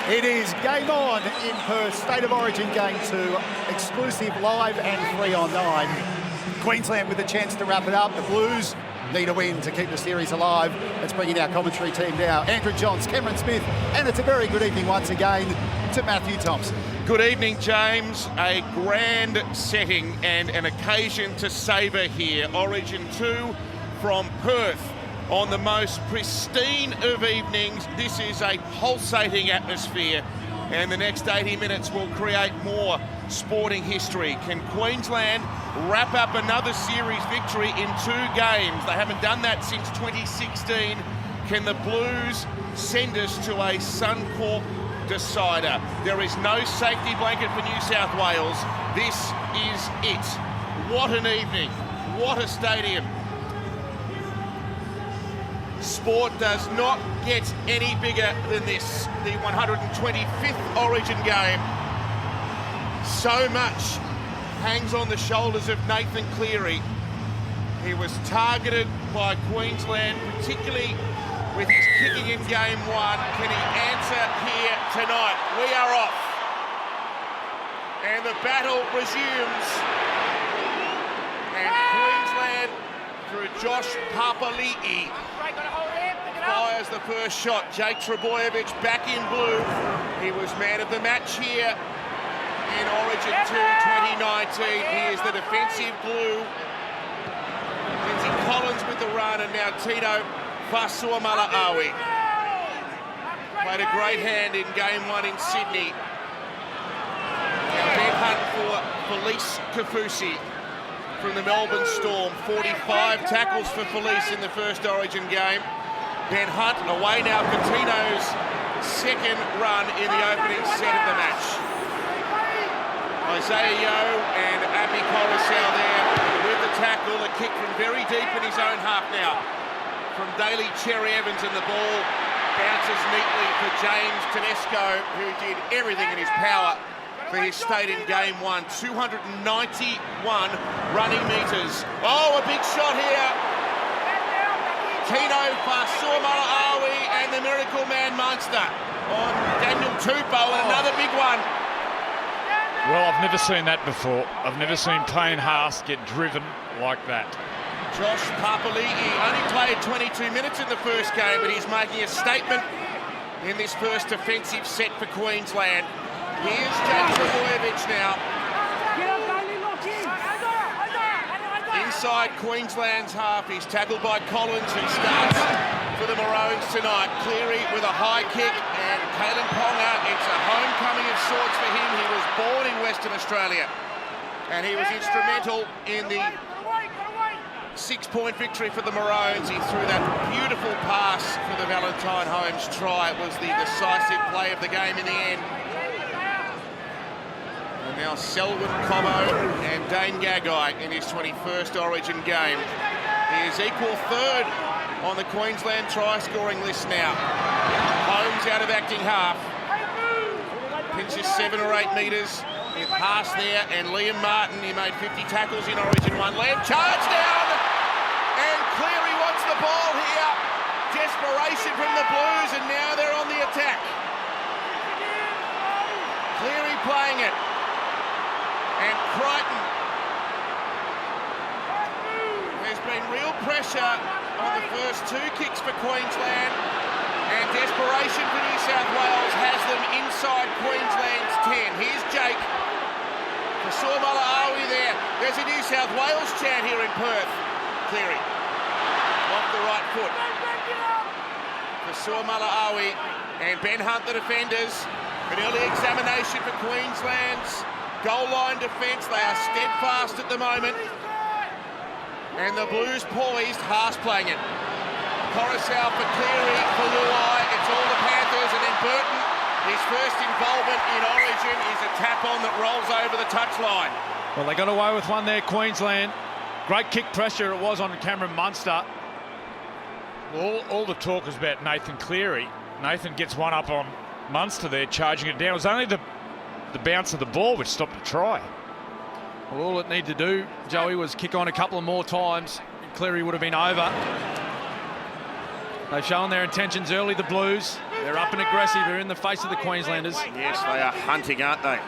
It is game on in Perth, State of Origin Game 2, exclusive live and free on 9. Queensland with a chance to wrap it up. The Blues need a win to keep the series alive. Let's bring in our commentary team now. Andrew Johns, Cameron Smith, and it's a very good evening once again to Matthew Thompson. Good evening, James. A grand setting and an occasion to savour here. Origin 2 from Perth. On the most pristine of evenings, this is a pulsating atmosphere, and the next 80 minutes will create more sporting history. Can Queensland wrap up another series victory in 2 games? They haven't done that since 2016. Can the Blues send us to a Suncorp decider? There is no safety blanket for New South Wales. This is it. What an evening. What a stadium. Sport does not get any bigger than this. The 125th Origin game. So much hangs on the shoulders of Nathan Cleary. He was targeted by Queensland, particularly with his kicking in game 1. Can he answer here tonight? We are off. And the battle resumes. And Queensland, through Josh Papali'i, fires the first shot. Jake Trbojevic back in blue. He was man of the match here in Origin 2 2019. He is the defensive glue. Lindsay Collins with the run, and now Tino Fa'asuamaleaui played a great hand in game 1 in Sydney. Now Ben Hunt for Felice Kaufusi from the Melbourne Storm. 45 tackles for Felice in the first Origin game. Ben Hunt away now for Tino's second run in the opening set of the match. Isaiah Yeo and Api Koroisau there with the tackle. The kick from very deep in his own half now from Daly Cherry Evans, and the ball bounces neatly for James Tedesco, who did everything in his power for his state in game 1. 291 running metres. Oh, a big shot here. Tino Fa'asuamaleaui and the Miracle Man Munster on Daniel Tupou, and another big one. Well, I've never seen that before. I've never seen Payne Haas get driven like that. Josh Papali'i only played 22 minutes in the first game, but he's making a statement in this first defensive set for Queensland. Here's Jake Trbojevic now. Inside Queensland's half, he's tackled by Collins, who starts for the Maroons tonight. Cleary with a high kick, and Kalyn Ponga, it's a homecoming of sorts for him. He was born in Western Australia, and he was instrumental in the 6-point victory for the Maroons. He threw that beautiful pass for the Valentine Holmes try. It was the decisive play of the game in the end. And now Selwyn Cobbo and Dane Gagai in his 21st Origin game. He is equal third on the Queensland try-scoring list now. Holmes out of acting half. Pinches 7 or 8 metres with Haas there, and Liam Martin, he made 50 tackles in Origin 1. Lamb charge down, and Cleary wants the ball here. Desperation from the Blues, and now they're on the attack. Cleary playing it. And Crichton. There's been real pressure on the first 2 kicks for Queensland, and desperation for New South Wales has them inside Queensland's 10. Here's Jake. Fa'asuamaleaui there. There's a New South Wales chant here in Perth. Cleary. Off the right foot. Fa'asuamaleaui and Ben Hunt, the defenders. An early examination for Queensland's goal line defence. They are steadfast at the moment. And the Blues poised. Haas playing it. Koroisau for Cleary, for Luai. It's all the Panthers, and then Burton. His first involvement in Origin is a tap-on that rolls over the touchline. Well, they got away with one there, Queensland. Great kick pressure it was on Cameron Munster. All the talk was about Nathan Cleary. Nathan gets one up on Munster there, charging it down. It was only the bounce of the ball which stopped the try. Well, all it needed to do, Joey, was kick on a couple of more times. Cleary would have been over. They've shown their intentions early, the Blues. They're up and aggressive. They're in the face of the Queenslanders. Yes, they are hunting, aren't they?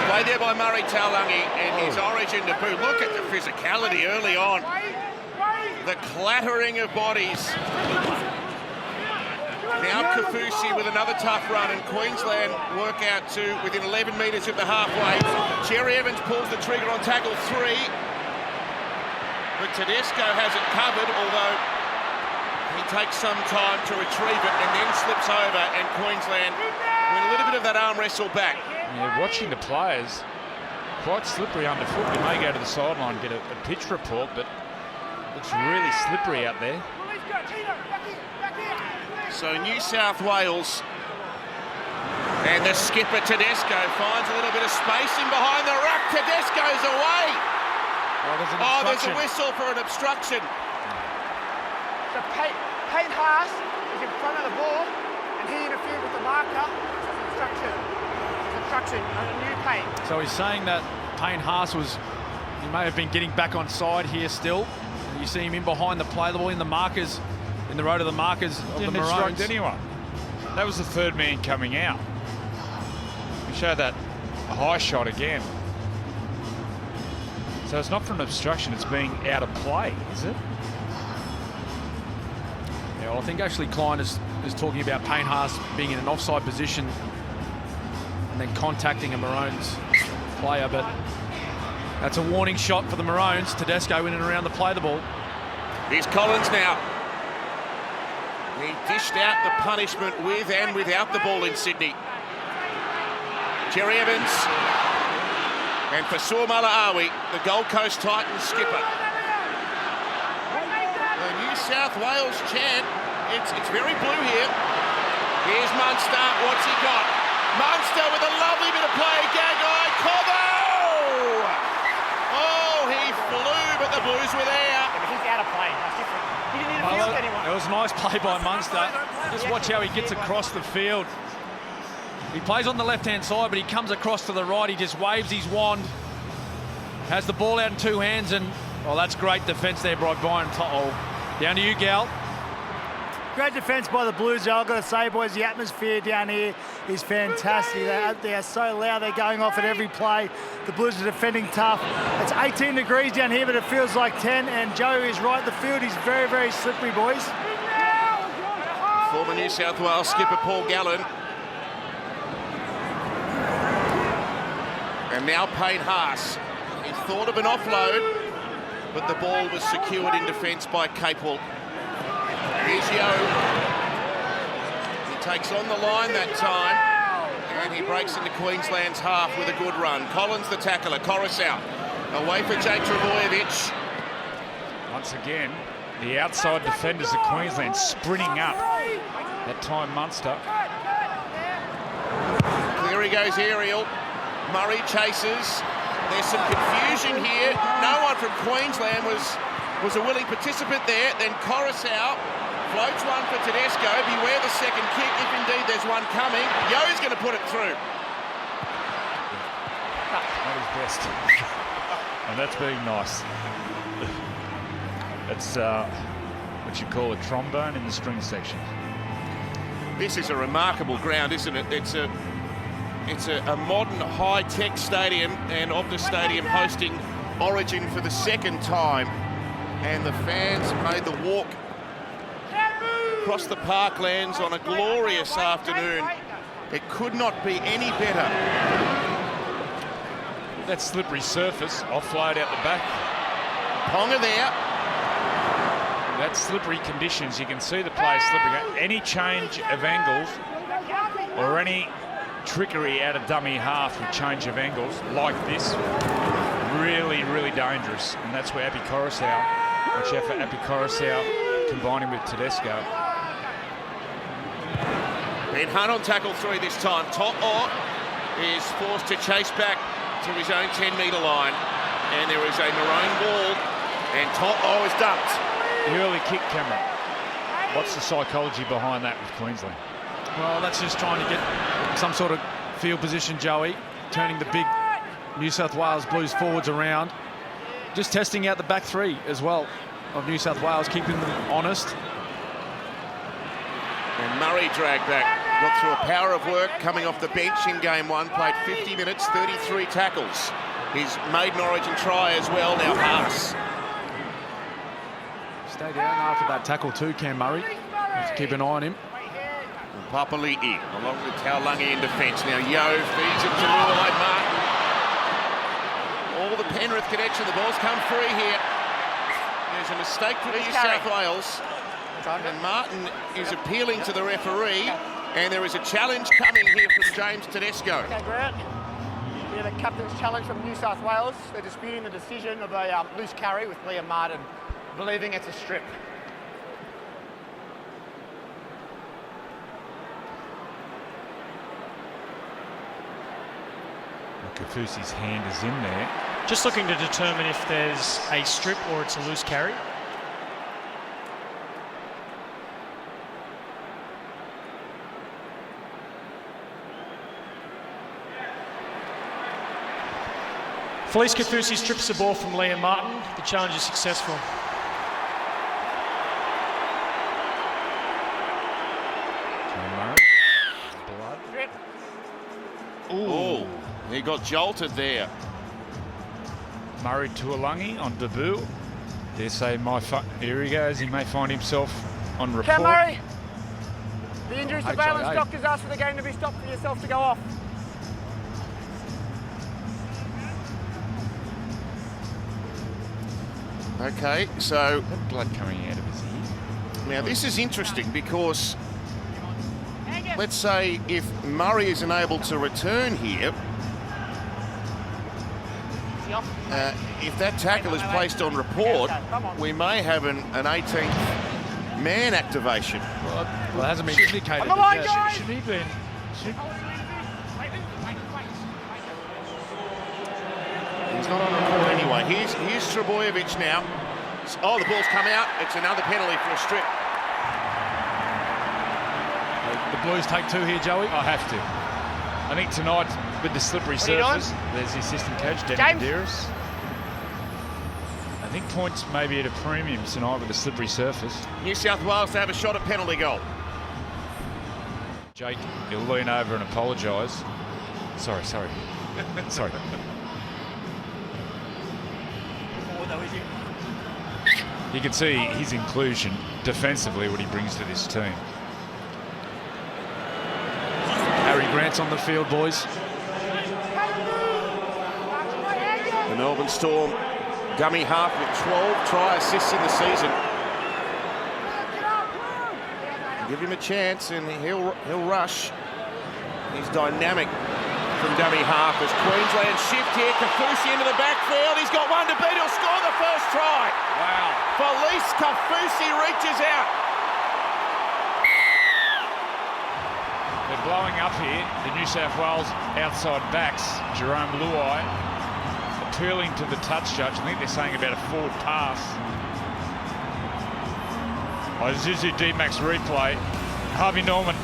Played there by Murray Taulagi in his origin debut. Look at the physicality early on. The clattering of bodies. Now Kaufusi with another tough run, and Queensland work out to within 11 metres of the halfway. Cherry Evans pulls the trigger on tackle 3. But Tedesco has it covered, although he takes some time to retrieve it and then slips over, and Queensland win a little bit of that arm wrestle back. Yeah, watching the players, quite slippery underfoot. We may go to the sideline and get a pitch report, but looks really slippery out there. So New South Wales, and the skipper Tedesco finds a little bit of space in behind the ruck. Tedesco's away. Oh, There's a whistle for an obstruction. So Payne Haas is in front of the ball, and he interfered with the marker. It's obstruction under new Payne. So he's saying that Payne Haas he may have been getting back on side here still. You see him in behind the play, the ball in the markers, in the row to the markers of Didn't the obstruct Maroons. anyone. That was the third man coming out. We show that high shot again. So it's not from obstruction, it's being out of play, is it? Yeah, well, I think actually Klein is talking about Payne Haas being in an offside position and then contacting a Maroons player, but that's a warning shot for the Maroons. Tedesco in and around the play the ball. Here's Collins now. He dished out the punishment with and without the ball in Sydney. Cherry Evans. And for Saur Malaawi, the Gold Coast Titans skipper. The New South Wales chant, it's very blue here. Here's Munster, what's he got? Munster with a lovely bit of play, Gagai, Cobbo! Oh, he flew, but the Blues were there. He's out of play. That's different. He didn't interfere with anyone. It was a nice play by Munster. Just watch how he gets across the field. He plays on the left-hand side, but he comes across to the right. He just waves his wand, has the ball out in 2 hands, and, well, that's great defence there by Brian To'o. Down to you, Gal. Great defence by the Blues, I've got to say, boys. The atmosphere down here is fantastic. They are so loud. They're going off at every play. The Blues are defending tough. It's 18 degrees down here, but it feels like 10, and Joe is right. The field is very, very slippery, boys. Former New South Wales skipper Paul Gallen. And now Payne Haas. He thought of an offload, but the ball was secured in defence by Capewell. Here's Yeo. He takes on the line that time, and he breaks into Queensland's half with a good run. Collins the tackler, Coruscant. Away for Jake Trbojevic. Once again, the outside defenders of Queensland sprinting up. That time Munster. Cleary goes aerial. Murray chases. There's some confusion here. No one from Queensland was a willing participant there. Then Coruscant floats one for Tedesco. Beware the second kick, if indeed there's one coming. Yo's going to put it through. Not his best. And that's being nice. It's what you call a trombone in the string section. This is a remarkable ground, isn't it? It's a modern high-tech stadium, and Optus Stadium hosting Origin for the second time. And the fans have made the walk across the parklands on a glorious afternoon. It could not be any better. That slippery surface, offload out the back. Ponga there. That slippery conditions, you can see the players slipping. Any change of angles or any trickery out of dummy half with change of angles like this, really, really dangerous. And that's where Api Coruscant, watch out for Api Coruscant combining with Tedesco. Ben Hunt on tackle 3 this time. To'o is forced to chase back to his own 10-metre line. And there is a maroon ball, and To'o is dumped. The early kick, Cameron. What's the psychology behind that with Queensland? Well, that's just trying to get some sort of field position, Joey, turning the big New South Wales Blues forwards around. Just testing out the back three as well of New South Wales, keeping them honest. And Murray dragged back. Got through a power of work coming off the bench in game one. Played 50 minutes, 33 tackles. His maiden Origin try as well. Now Haas. Stay down after that tackle too, Cam Murray. Have to keep an eye on him. And Papali'i along with Taulagi in defence. Now Yeo feeds it to Lloyd Martin. All the Penrith connection. The ball's come free here. There's a mistake for New South Wales. And Martin is appealing to the referee. And there is a challenge coming here from James Tedesco. Okay, Grant. We have a captain's challenge from New South Wales. They're disputing the decision of a loose carry with Liam Martin, believing it's a strip. Kafusi's hand is in there. Just looking to determine if there's a strip or it's a loose carry. Felice Kafusi strips the ball from Liam Martin. The challenge is successful. Blood. Ooh, he got jolted there. Murray Tuolungi on debut. Dare say here he goes. He may find himself on report. Cam Murray, the injury surveillance HIA. doctors asked for the game to be stopped for yourself to go off. Okay, so Blood coming out of his ear. now this is interesting because let's say if Murray isn't able to return here, if that tackle is placed on report, we may have an 18th man activation. Well, it hasn't been indicated. On the line, yet. guys! Should he be? He's not on report anyway. Here's Trebojevic now. Oh, the ball's come out. It's another penalty for a strip. The Blues take two here, Joey. I have to. I think tonight with the slippery What are you surface, there's the assistant coach, Danny James? Medeiros. I think points may be at a premium tonight with the slippery surface. New South Wales to have a shot at penalty goal. Jake, he'll lean over and apologise. Sorry. Sorry. You can see his inclusion defensively, what he brings to this team. Harry Grant's on the field, boys. The Melbourne Storm, dummy half with 12 try assists in the season. Give him a chance and he'll rush. He's dynamic from dummy half as Queensland shift here. Kafusi into the backfield. He's got one to beat. He'll score the first try. Wow. Felice Kafusi reaches out. They're blowing up here. The New South Wales outside backs, Jerome Luai, appealing to the touch judge. I think they're saying about a forward pass. Isuzu D-Max replay. Harvey Norman.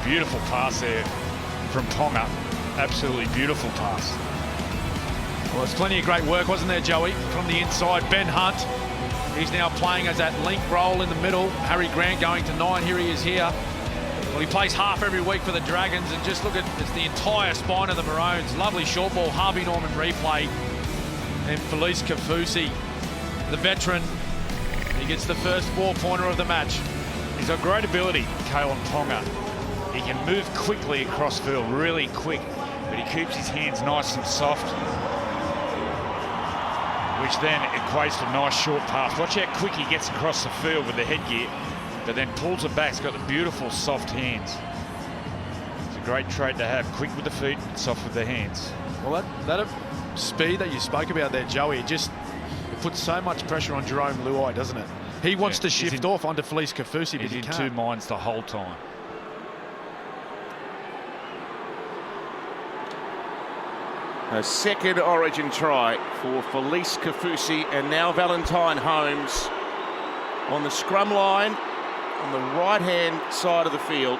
Beautiful pass there from Ponga. Absolutely beautiful pass. Well, there's plenty of great work, wasn't there, Joey? From the inside, Ben Hunt. He's now playing as that link role in the middle. Harry Grant going to 9. Here he is here. Well, he plays half every week for the Dragons, and just look at it's the entire spine of the Maroons. Lovely short ball, Harvey Norman replay. And Felice Kafusi, the veteran, he gets the first 4-pointer of the match. He's got great ability, Kalen Ponga. He can move quickly across field, really quick, but he keeps his hands nice and soft, which then equates to a nice short pass. Watch how quick he gets across the field with the headgear, but then pulls it back. He's got the beautiful soft hands. It's a great trait to have, quick with the feet, soft with the hands. Well, that speed that you spoke about there, Joey, it puts so much pressure on Jerome Luai, doesn't it? He wants to shift off onto Felice Kafusi, but He's he in can't. two minds the whole time. A second Origin try for Felice Kafusi, and now Valentine Holmes on the scrum line on the right-hand side of the field.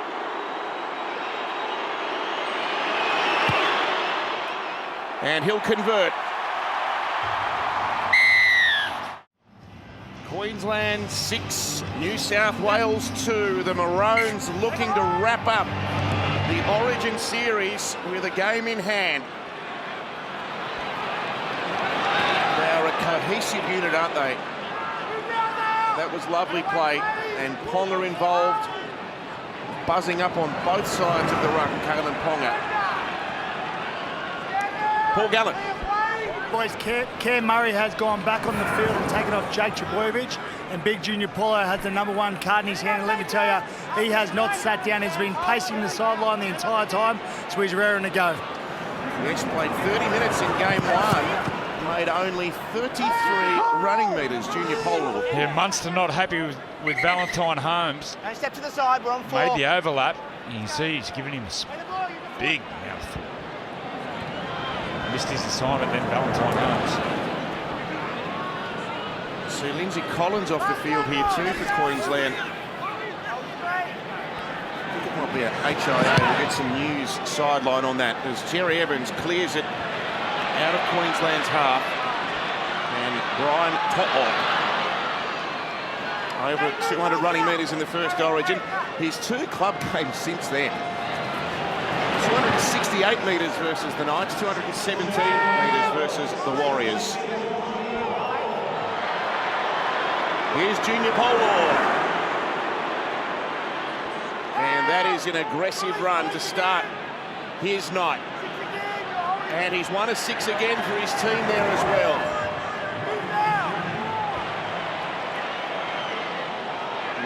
And he'll convert. Queensland 6, New South Wales 2. The Maroons looking to wrap up the Origin series with a game in hand. They're a cohesive unit, aren't they? That was lovely play, and Ponga involved, buzzing up on both sides of the ruck, Kalyn Ponga. Paul Gallen. Boys, Cam Murray has gone back on the field and taken off Jake Trbojevic, and Big Junior Paulo has the #1 card in his hand. And let me tell you, he has not sat down. He's been pacing the sideline the entire time, so he's raring to go. Yes, played 30 minutes in game 1, made only 33 running metres, Junior Paulo. Yeah, Munster not happy with Valentine Holmes. Don't step to the side, we're on 4. Made the overlap. You can see he's giving him a big mouthful. Missed his assignment, then Valentine Holmes. See Lindsay Collins off the field here too for Queensland. I think it might be a HIA. We'll get some news sideline on that as Cherry Evans clears it out of Queensland's half. And Brian To'o, over 200 running metres in the first Origin. His 2 club games since then. 268 metres versus the Knights, 217 metres versus the Warriors. Here's Junior Paulo. And that is an aggressive run to start his night. And he's 1 of 6 again for his team there as well.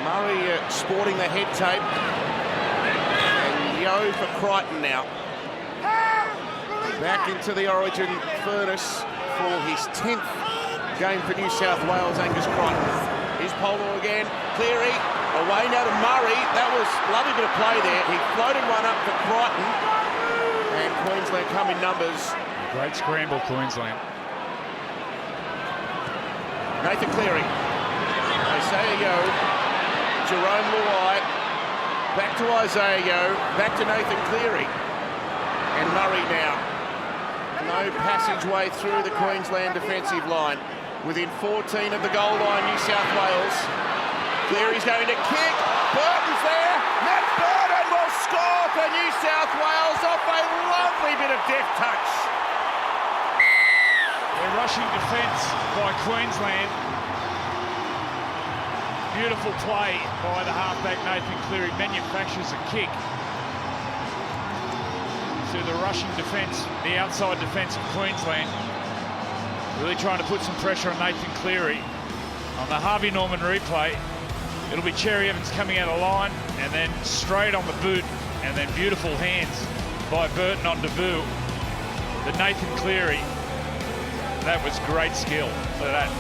Murray sporting the head tape. Yo for Crichton now. Back into the Origin furnace for his 10th game for New South Wales, Angus Crichton. Here's Paulo again. Cleary away now to Murray. That was a lovely bit of play there. He floated one up for Crichton. And Queensland come in numbers. Great scramble, Queensland. Nathan Cleary. Isaiah Yo. Jerome Luai. Back to Isaiah Yo, back to Nathan Cleary. And Murray now. No passageway through the Queensland defensive line. Within 14 of the goal line, New South Wales. Cleary's going to kick. Burton's there. Matt Burton will score for New South Wales off a lovely bit of deft touch. The rushing defence by Queensland. Beautiful play by the halfback Nathan Cleary, manufactures a kick. So the rushing defence, the outside defence of Queensland, really trying to put some pressure on Nathan Cleary. On the Harvey Norman replay, it'll be Cherry Evans coming out of line and then straight on the boot, and then beautiful hands by Burton on debut. The Nathan Cleary, that was great skill. Look at that.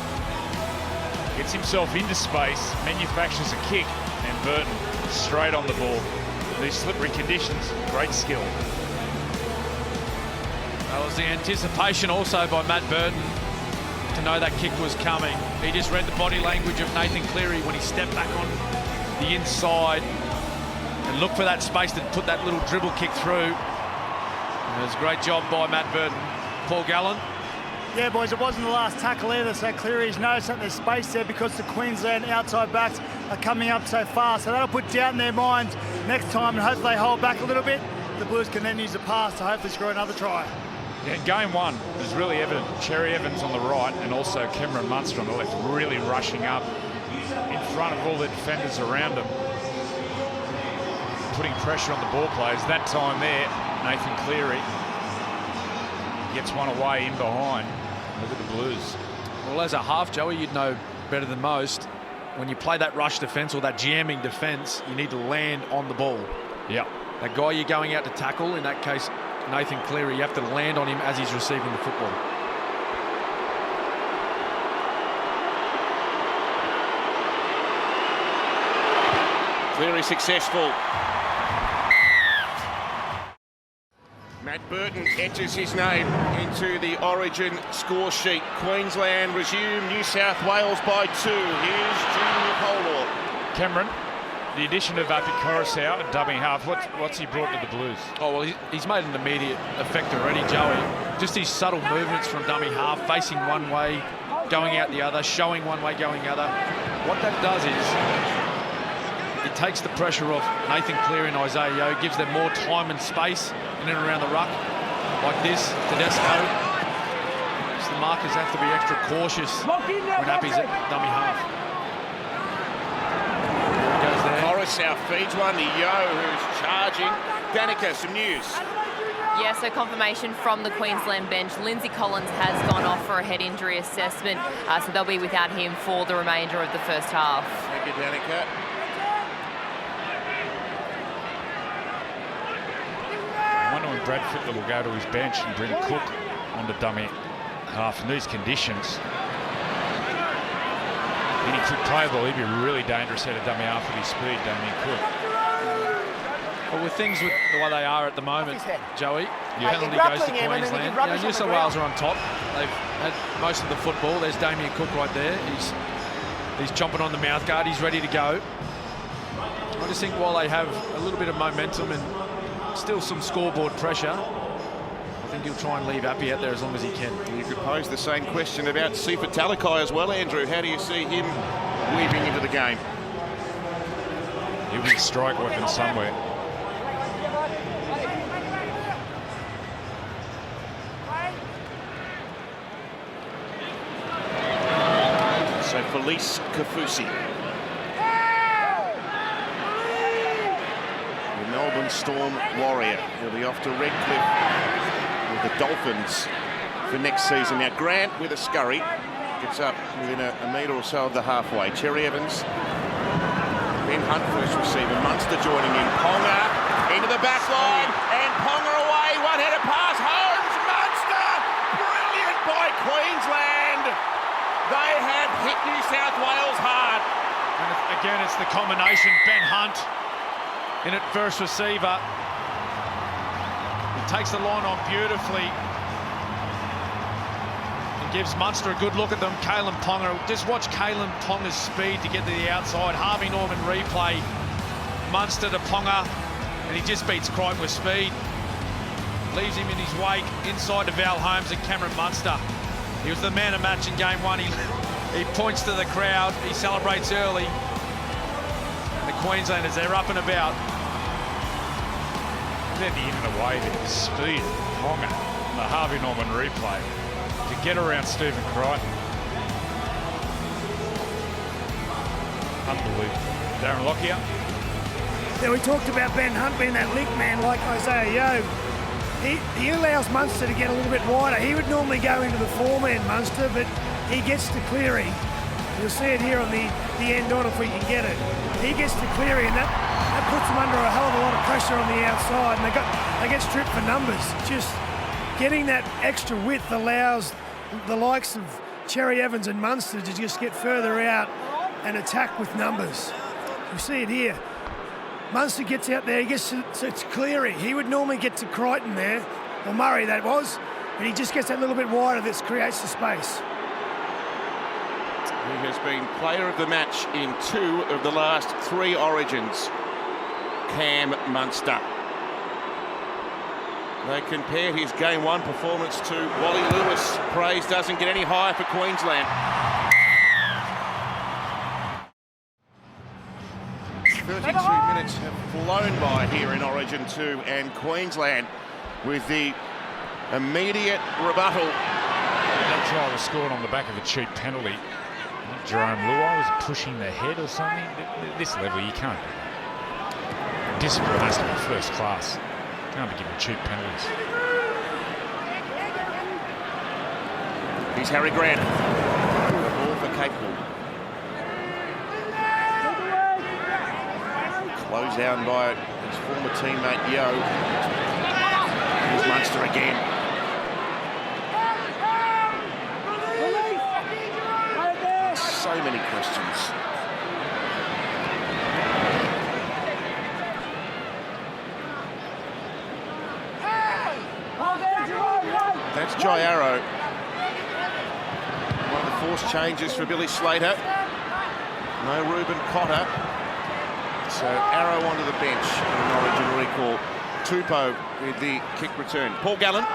Gets himself into space, manufactures a kick, and Burton straight on the ball. These slippery conditions, great skill. That was the anticipation also by Matt Burton to know that kick was coming. He just read the body language of Nathan Cleary when he stepped back on the inside and looked for that space to put that little dribble kick through. And it was a great job by Matt Burton. Paul Gallen. Yeah, boys, it wasn't the last tackle either, so Cleary's noticed that there's space there because the Queensland outside backs are coming up so fast. So that'll put doubt in their minds next time, and hopefully they hold back a little bit. The Blues can then use the pass to hopefully score another try. Yeah, game 1 was really evident. Cherry Evans on the right and also Cameron Munster on the left, really rushing up in front of all the defenders around them, putting pressure on the ball players. That time there, Nathan Cleary gets one away in behind. Look at the Blues. Well, as a half, Joey, you'd know better than most. When you play that rush defence or that jamming defence, you need to land on the ball. Yeah. That guy you're going out to tackle, in that case, Nathan Cleary, you have to land on him as he's receiving the football. Cleary successful. Matt Burton enters his name into the Origin score sheet. Queensland resume, New South Wales by 2. Here's Junior Paulo. Cameron, the addition of Api Coruscant at dummy half, what's he brought to the Blues? Oh, well, he's made an immediate effect already, Joey. Just these subtle movements from dummy half, facing one way, going out the other, showing one way, going the other. What that does is it takes the pressure off Nathan Cleary and Isaiah Yeo, gives them more time and space in and around the ruck. Like this, Tedesco. So the markers have to be extra cautious when Appy's at dummy half. There he goes there. Coruscant feeds one to Yeo, who's charging. Danica, some news. Yeah, so confirmation from the Queensland bench. Lindsay Collins has gone off for a head injury assessment, so they'll be without him for the remainder of the first half. Thank you, Danica. I wonder when Brad Fittler will go to his bench and bring Cook on the dummy half in these conditions. And he could play the ball. He'd be really dangerous at a dummy half with his speed, Damien Cook. Well, with things with the way they are at the moment, Joey, Yeah. penalty You're goes to grappling him and then you Queensland. can rubbish New on the South Wales are on top. They've had most of the football. There's Damien Cook right there. He's chomping on the mouth guard. He's ready to go. I just think while they have a little bit of momentum and still some scoreboard pressure, I think he'll try and leave Appy out there as long as he can. You could pose the same question about Sifa Talakai as well, Andrew. How do you see him weaving into the game? He'll be a strike weapon somewhere. So Felice Kafusi, the Melbourne Storm warrior. He'll be off to Redcliffe with the Dolphins for next season. Now Grant with a scurry gets up within a metre or so of the halfway. Cherry Evans, Ben Hunt first receiver, Munster joining in. Ponga into the back line and Ponga away, one-headed pass, Holmes, Munster, brilliant by Queensland. They have hit New South Wales hard. And again, it's the combination. Ben Hunt in at first receiver. He takes the line on beautifully and gives Munster a good look at them. Kalen Ponga. Just watch Kalen Ponga's speed to get to the outside. Harvey Norman replay. Munster to Ponga, and he just beats Crichton with speed. Leaves him in his wake inside to Val Holmes and Cameron Munster. He was the man of match in game one. He points to the crowd. He celebrates early. The Queenslanders, they're up and about. Then the in and away, the speed, Ponga, the Harvey Norman replay to get around Stephen Crichton. Unbelievable. Darren Lockyer. Yeah, we talked about Ben Hunt being that link man like Isaiah Yeo. He allows Munster to get a little bit wider. He would normally go into the four-man Munster, but he gets to Cleary. You'll see it here on the end on if we can get it. He gets to Cleary, and that puts them under a hell of a lot of pressure on the outside, and they get stripped for numbers. Just getting that extra width allows the likes of Cherry Evans and Munster to just get further out and attack with numbers. You see it here. Munster gets out there, he gets to Cleary. He would normally get to Crichton there, or Murray that was, and he just gets that little bit wider that creates the space. He has been player of the match in 2 of the last 3 Origins, Cam Munster. They compared his game 1 performance to Wally Lewis. Praise doesn't get any higher for Queensland. 32 minutes have flown by here in Origin 2, and Queensland with the immediate rebuttal. That try was scored on the back of a cheap penalty. Jerome Luai was pushing the head or something. At this level, you can't. Discipline has to be first class. You can't be giving cheap penalties. Here's Harry Grant. Ball for Capewell. Closed down by his former teammate Yeo. Here's Munster again. So many questions. That's Jai Arrow. One of the forced changes for Billy Slater. No Ruben Cotter. So Arrow onto the bench in an Origin recall. Tupou with the kick return. Paul Gallen.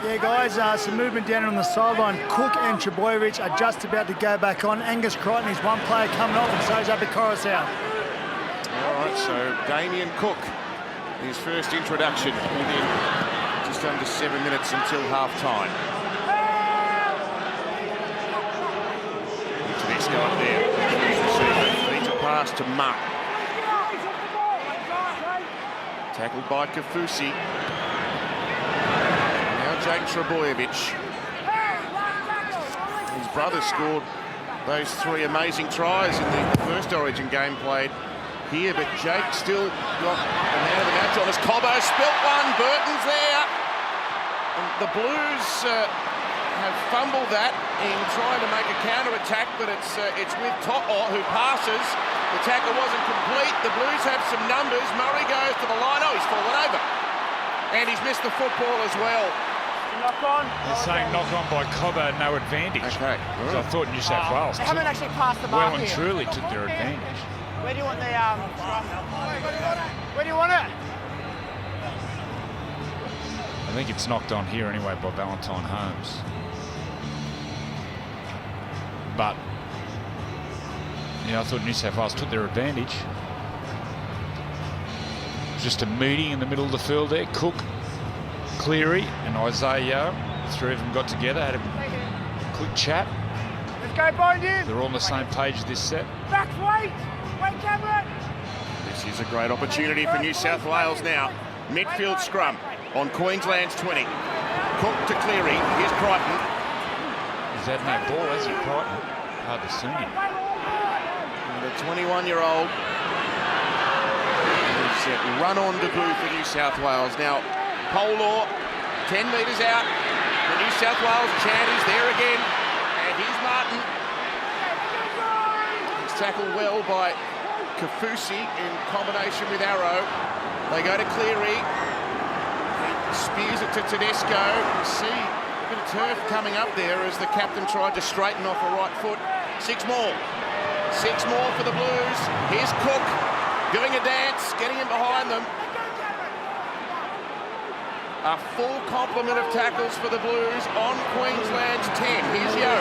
Yeah, guys, some movement down on the sideline. Cook and Trbojevic are just about to go back on. Angus Crichton is one player coming off, and so is Abby Coruscant. All right, so Damien Cook, his first introduction within just under 7 minutes until half-time. Tedesco up there. Feeds a pass to Muck. Tackled by Kaufusi. Now Jake Trbojevic. His brother scored those 3 amazing tries in the first Origin game played here, but Jake still got the man of the match on us. Cobbo spilt one, Burton's there. And the Blues have fumbled that in trying to make a counter-attack, but it's with To'o who passes. The tackle wasn't complete. The Blues have some numbers. Murray goes to the line. Oh, he's fallen over. And he's missed the football as well. Knock on. They're saying knock on by Cobbo, no advantage. Okay. So I thought New South Wales They haven't actually passed the well mark and here. truly took their advantage. Where do you want the Where do you want it? I think it's knocked on here anyway by Valentine Holmes. But yeah, I thought New South Wales took their advantage. Just a meeting in the middle of the field there. Cook, Cleary and Isaiah, the 3 of them got together, had a quick chat. Let's go, bind him. They're all on the same page this set. Back, wait. Wait, Cameron. This is a great opportunity for New South Wales now. Midfield scrum on Queensland's 20. Cook to Cleary. Here's Crichton. He's had no ball, has he, Crichton? Hard to see him. The 21-year-old is run on debut for New South Wales. Now, Polar, 10 metres out. The New South Wales chant is there again. And here's Martin. He's tackled well by Kaufusi in combination with Arrow. They go to Cleary. Spears it to Tedesco. See a bit of turf coming up there as the captain tried to straighten off a right foot. 6 more. 6 more for the Blues. Here's Cook doing a dance, getting him behind them. A full complement of tackles for the Blues on Queensland's 10. Here's Yo.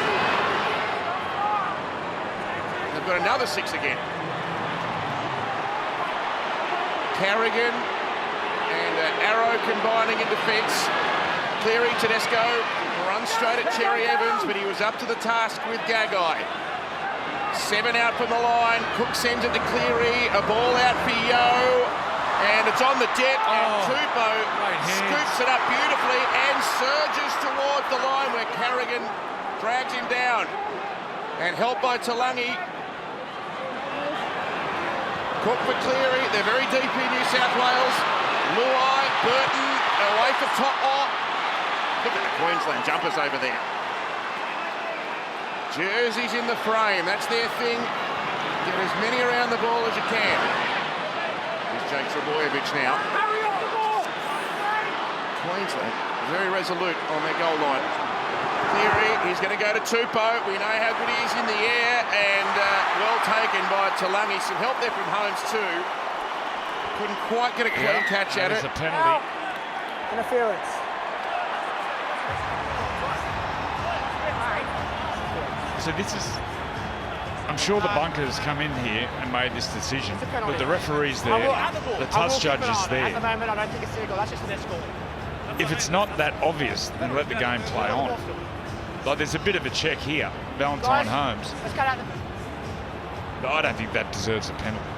They've got another 6 again. Carrigan and Arrow combining in defence. Cleary, Tedesco runs straight at Cherry Evans, but he was up to the task with Gagai. 7 out from the line. Cook sends it to Cleary. A ball out for Yo. And it's on the jet. And Tupou scoops it up beautifully and surges towards the line where Carrigan drags him down. And helped by Talangi. Cook for Cleary. They're very deep in New South Wales. Luai, Burton, away for To'o. Look at the Queensland jumpers over there. Jerseys in the frame, that's their thing. Get as many around the ball as you can. Here's Jake Trbojevic now. Queensland, very resolute on their goal line. Cleary, he's going to go to Tupou. We know how good he is in the air, and well taken by Talangi. Some help there from Holmes too. Couldn't quite get a clean catch at it. There's a penalty. Interference. So this is, I'm sure the bunkers come in here and made this decision, but the referee's there, the touch judge is there. At the moment, I don't think it's illegal. That's just an escort. If it's not that obvious, then let the game play on. Like there's a bit of a check here, Valentine Holmes. Let's cut out the... But I don't think that deserves a penalty.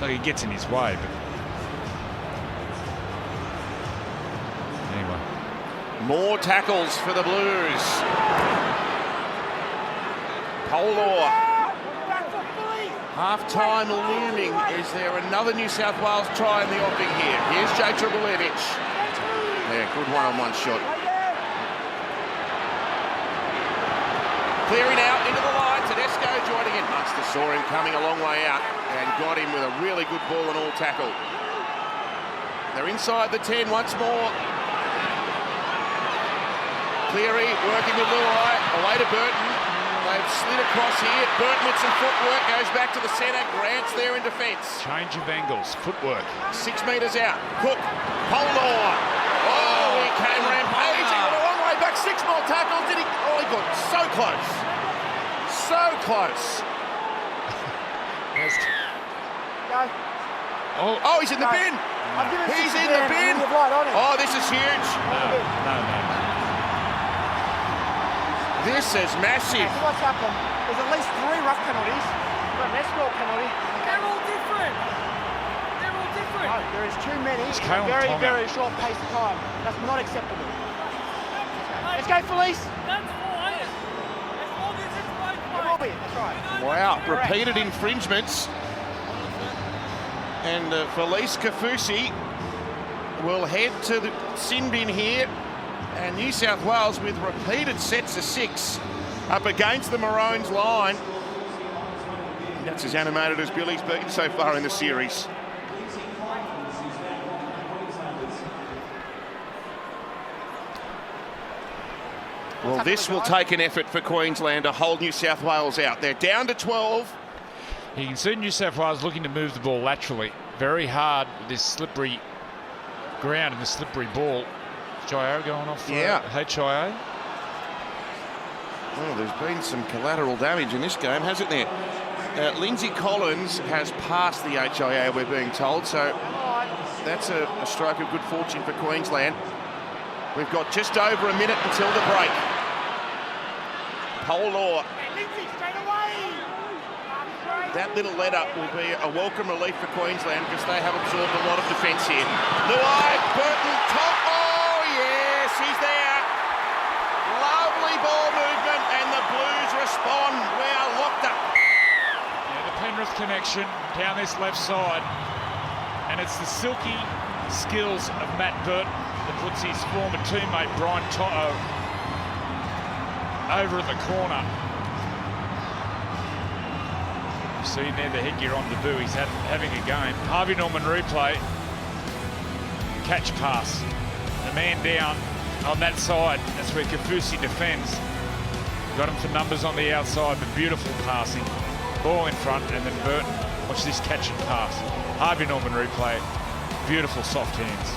Like he gets in his way, but anyway. More tackles for the Blues. Polar. Half-time looming. Is there another New South Wales try in the offing here? Here's Jake Trbojevic. Yeah, good one-on-one shot. Cleary now into the line. Tedesco joining in. Munster saw him coming a long way out and got him with a really good ball and all tackle. They're inside the 10 once more. Cleary working with Luai, away to Burton. They've slid across here. Burton with some footwork, goes back to the centre. Grant's there in defence. Change of angles, footwork. 6 metres out. Cook, Polar. Oh, he came rampaging. Went a long way back. 6 more tackles. Did he? Oh, he got so close. So close. Go. Oh, he's in the bin. I've given He's 6 in the again, bin. and you've lied on him. Oh, this is huge. No. This is massive. So what's happened? There's at least 3 rough penalties. Got an escort penalty. They're all different. They're all different. No, there is too many in Kalen a very, Ponga. very short pace of time. That's not acceptable. Let's go, Felice. That's fine. As long as it's both It will be. That's right. Wow, Correct. repeated infringements. And Felice Kafusi will head to the sin bin here. And New South Wales with repeated sets of 6 up against the Maroons line. That's as animated as Billy's been so far in the series. Well, this will take an effort for Queensland to hold New South Wales out. They're down to 12. You can see New South Wales looking to move the ball laterally. Very hard with this slippery ground and the slippery ball. HIA going off for HIA. Well, there's been some collateral damage in this game, hasn't there? Lindsay Collins has passed the HIA, we're being told, so that's a stroke of good fortune for Queensland. We've got just over a minute until the break. Polar. Lindsay, straight away. That little let-up will be a welcome relief for Queensland because they have absorbed a lot of defence here. Luai, Burton, top. Oh, yes, he's there. Lovely ball movement, and the Blues respond. We are locked up. Yeah, the Penrith connection down this left side. And it's the silky skills of Matt Burton that puts his former teammate Brian Toto over at the corner. You've seen there the headgear on debut. He's having a game. Harvey Norman replay. Catch pass. The man down on that side. That's where Kafusi defends. Got him for numbers on the outside, but beautiful passing. Ball in front, and then Burton. Watch this catch and pass. Harvey Norman replay. Beautiful soft hands.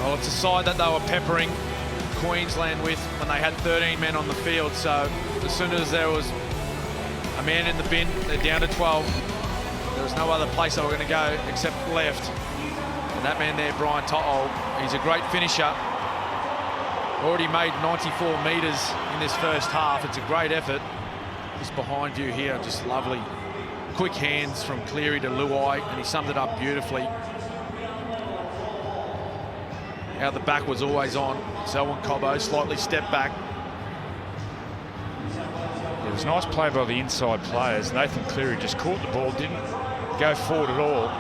Well, it's a side that they were peppering Queensland with when they had 13 men on the field. So as soon as there was a man in the bin, they're down to 12. There was no other place they were going to go except left. And that man there, Brian Toto, he's a great finisher. Already made 94 metres in this first half. It's a great effort. This behind view here, just lovely. Quick hands from Cleary to Luai, and he summed it up beautifully. How the back was always on. Selwyn Cobbo slightly stepped back. It was a nice play by the inside players. Nathan Cleary just caught the ball, didn't go forward at all.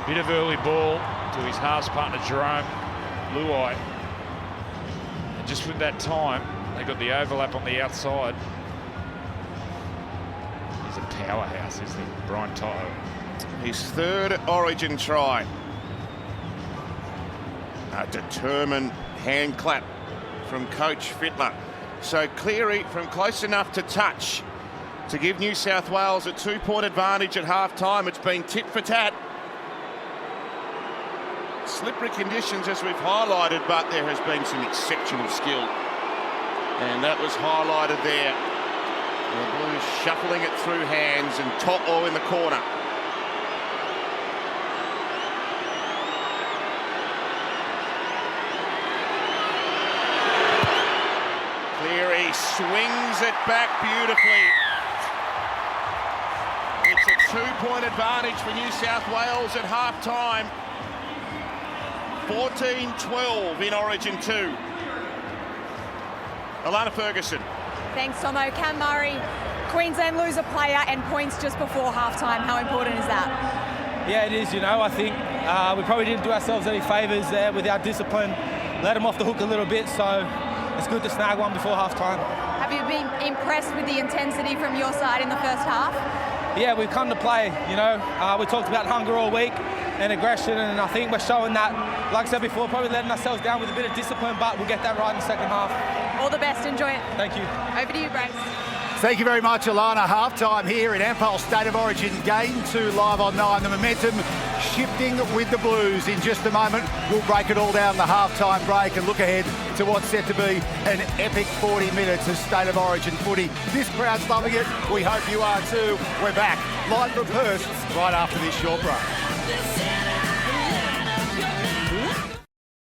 Bit of early ball to his halves partner Jerome Luai. And just with that time, they got the overlap on the outside. He's a powerhouse, isn't he, Brian Toto? His 3rd Origin try. A determined hand clap from Coach Fittler. So Cleary from close enough to touch to give New South Wales a 2-point advantage at half-time. It's been tit for tat. Slippery conditions as we've highlighted, but there has been some exceptional skill. And that was highlighted there. The Blues shuffling it through hands, and Toto in the corner. Cleary swings it back beautifully. It's a 2-point advantage for New South Wales at half-time. 14-12 in Origin 2. Alana Ferguson. Thanks, Tomo. Cam Murray, Queensland lose a player and points just before halftime. How important is that? Yeah, it is. You know, I think we probably didn't do ourselves any favours there with our discipline. Let them off the hook a little bit, so it's good to snag one before halftime. Have you been impressed with the intensity from your side in the first half? Yeah, we've come to play. You know, we talked about hunger all week and aggression, and I think we're showing that. Like I said before, probably letting ourselves down with a bit of discipline, but we'll get that right in the second half. All the best. Enjoy it. Thank you. Over to you, Bryce. Thank you very much, Alana. Half-time here in Ampol State of Origin. Game 2 live on 9. The momentum shifting with the Blues. In just a moment, we'll break it all down the half-time break and look ahead to what's set to be an epic 40 minutes of State of Origin footy. This crowd's loving it. We hope you are too. We're back live from Perth right after this short break.